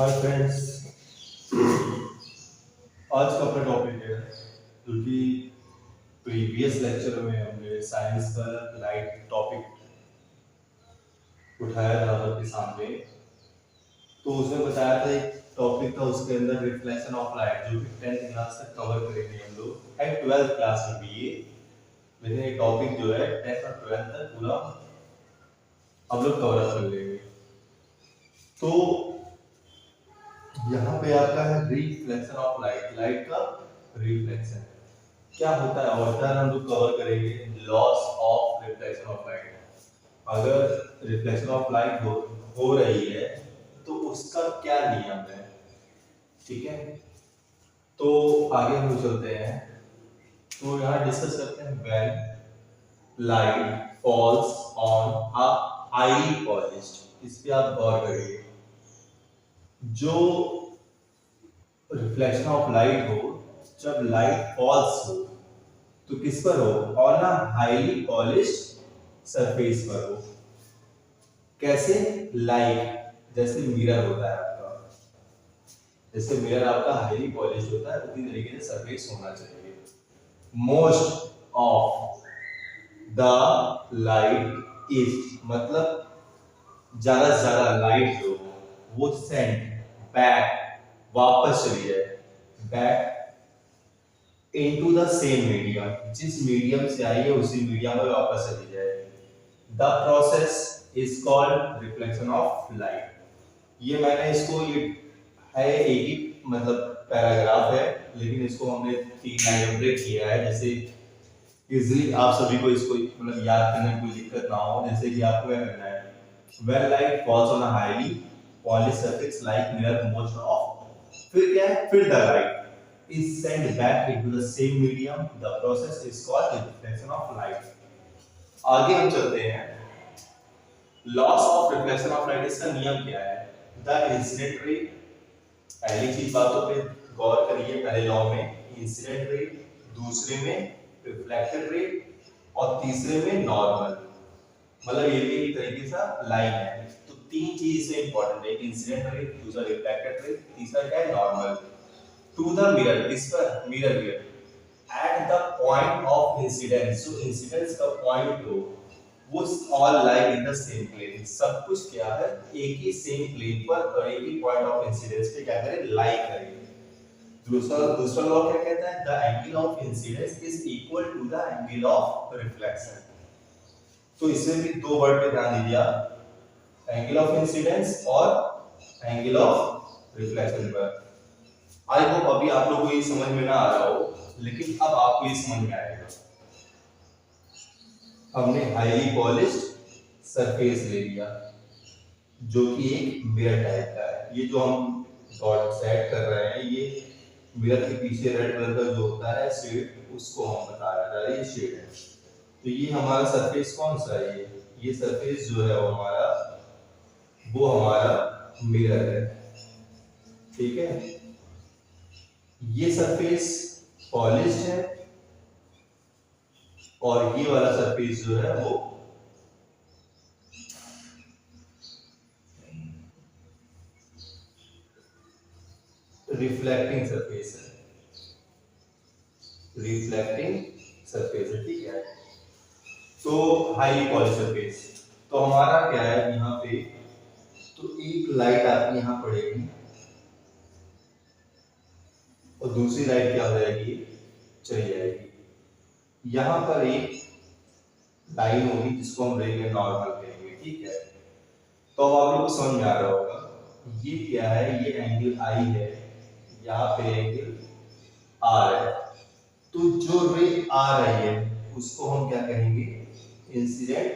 Hi friends, आज का अपना टॉपिक है जो कि प्रीवियस लेक्चर में हमने साइंस का लाइट टॉपिक उठाया था आपके सामने। तो उसमें बताया था एक टॉपिक था, उसके अंदर रिफ्लेक्शन ऑफ लाइट, जो कि 10th क्लास तक कवर करेंगे हम लोग एंड 12th क्लास में भी ये। लेकिन ये टॉपिक जो है 10th और 12th तक पूरा हम लोग कवर कर लेंगे। तो यहाँ पे आपका है रिफ्लेक्शन ऑफ लाइट, लाइट का रिफ्लेक्शन क्या होता है और क्या हम लोग कवर करेंगे। Loss of reflection of light, अगर रिफ्लेक्शन ऑफ लाइट हो रही है तो उसका क्या नियम है, ठीक है। तो आगे हम चलते हैं, तो यहाँ डिस्कस करते हैं when light falls on a highly polished. इस पे आप गौर करिए, जो रिफ्लेक्शन ऑफ लाइट हो, जब लाइट फॉल्स हो तो किस पर हो, on a highly polished surface पर हो। कैसे, लाइक जैसे मिरर होता है आपका, जैसे मिरर आपका हाईली पॉलिश्ड होता है उसी तरीके से सरफेस होना चाहिए। Most of the light is, मतलब ज्यादा से ज्यादा लाइट जो हो वो सेंड बैक, वापस चली जाए, back into the same medium, जिस मीडियम से आई है उसी मीडियम में वापस चली जाएगी। The process is called reflection of light. ये मैंने इसको, ये है एक ही मतलब पैराग्राफ है, लेकिन इसको हमने 3 लाइन में ब्रेक किया है, जैसे इजीली आप सभी को इसको मतलब याद करने में कोई दिक्कत ना हो। जैसे कि आपको क्या करना है, when light falls on a highly polished surface like mirror, most of, फिर क्या है, फिर the light is sent back into the same medium. The process is called reflection of light. आगे हम चलते हैं, loss of reflection of light, इसका नियम क्या है। द इंसिडेंट रे, पहली चीज बातों पे गौर करिए, पहले लॉ में इंसिडेंट रे, दूसरे में रिफ्लेक्टेड रे और तीसरे में नॉर्मल, मतलब ये भी एक तरीके से लाइन है। तो तीन चीज से इंपॉर्टेंट है, एक इंसिडेंट रे, दूसरा रिफ्लेक्टेड रे, तीसरा क्या है, नॉर्मल। टू द मिरर, किस पर, mirror mirror, at the point of incidence, जो इंसिडेंस का पॉइंट हो वो all like in the same plane, सब कुछ क्या है एक ही सेम प्लेन पर और एक ही पॉइंट ऑफ इंसिडेंस पे क्या करें, लाई करें। दूसरा दूसरा लॉ क्या कहता है, the angle of incidence is equal to the angle of reflection. तो इसमें भी दो वर्ड पे ध्यान दीजिए आप, एंगल ऑफ इंसिडेंस और एंगल ऑफ रिफ्लेक्शन पर। आई होप अभी आप लोगों को ये समझ में ना आ रहा हो, लेकिन अब आपको ये समझ में आएगा। हमने हाईली पॉलिश्ड सरफेस ले लिया जो कि एक मिरर टाइप का है। ये जो हम डॉट सेट कर रहे हैं, ये मिरर के पीछे रेड कलर का जो होता है शेड, उसको हम बता रहे हैं, ये शेड है। तो ये हमारा सरफेस कौन सा है, ये सरफेस जो है वो हमारा मिरर है, ठीक है। ये सरफेस पॉलिश्ड है और ये वाला सरफेस जो है वो रिफ्लेक्टिंग सरफेस है, रिफ्लेक्टिंग सरफेस है, ठीक है। तो हाईली पॉलिश सरफेस, तो हमारा क्या है यहाँ पे, तो एक लाइट आपकी यहाँ पड़ेगी और दूसरी लाइट क्या हो जाएगी, चली जाएगी। यहाँ पर एक लाइन होगी जिसको हम रेडियन नॉर्मल कहेंगे, ठीक है। तो अब आप लोग को समझ में आ रहा होगा ये क्या है, ये एंगल आई है, यहाँ पे एंगल आर है। तो जो रे आ रही है उसको हम क्या कहेंगे, इंसिडेंट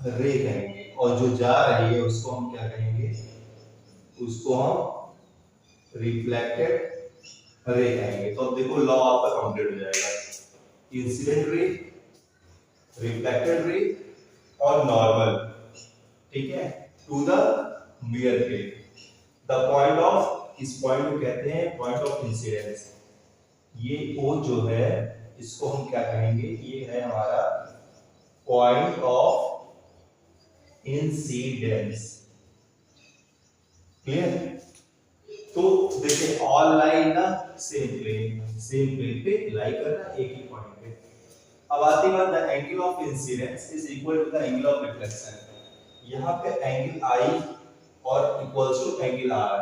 रे कहेंगे, और जो जा रही है उसको हम क्या कहेंगे, उसको हम रिफ्लेक्टेड रे कहेंगे। तो अब देखो लॉ आपका कंप्लीट हो जाएगा, इंसिडेंट रे, रिफ्लेक्टेड रे और नॉर्मल, ठीक है, to the mirror plane. The point of, इस पॉइंट को कहते हैं पॉइंट ऑफ इंसिडेंस। ये ओ जो है इसको हम क्या कहेंगे, ये है हमारा पॉइंट ऑफ इंसिडेंस, क्लियर? तो देखिए ऑल लाई ना सेम प्लेन पे लाई करना एक ही पॉइंट पे। अब आती बात the angle of incidence is equal to the angle of reflection. यहाँ पे एंगल आई और इक्वल्स टू एंगल आर।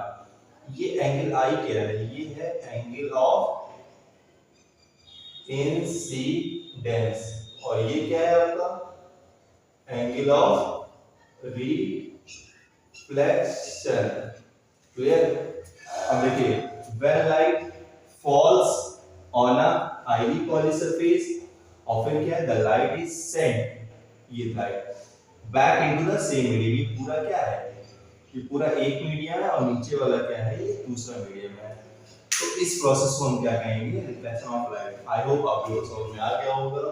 ये एंगल आई कह रहा है, ये है एंगल ऑफ इंसिडेंस और ये क्या है आपका एंगल ऑफ रिफ्लेक्शन। क्लियर? अब देखिए when light falls on a highly polish surface और फिर क्या है द लाइट इज सेंट, ये light back into the same medium. ये पूरा क्या है, ये पूरा एक मीडियम है और नीचे वाला क्या है ये दूसरा मीडियम है। तो इस प्रोसेस को हम क्या कहेंगे reflection of light. I hope आप लोग समझ में आ गया होगा।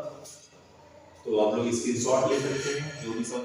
तो आप लोग स्क्रीनशॉट ले सकते हैं जो भी सब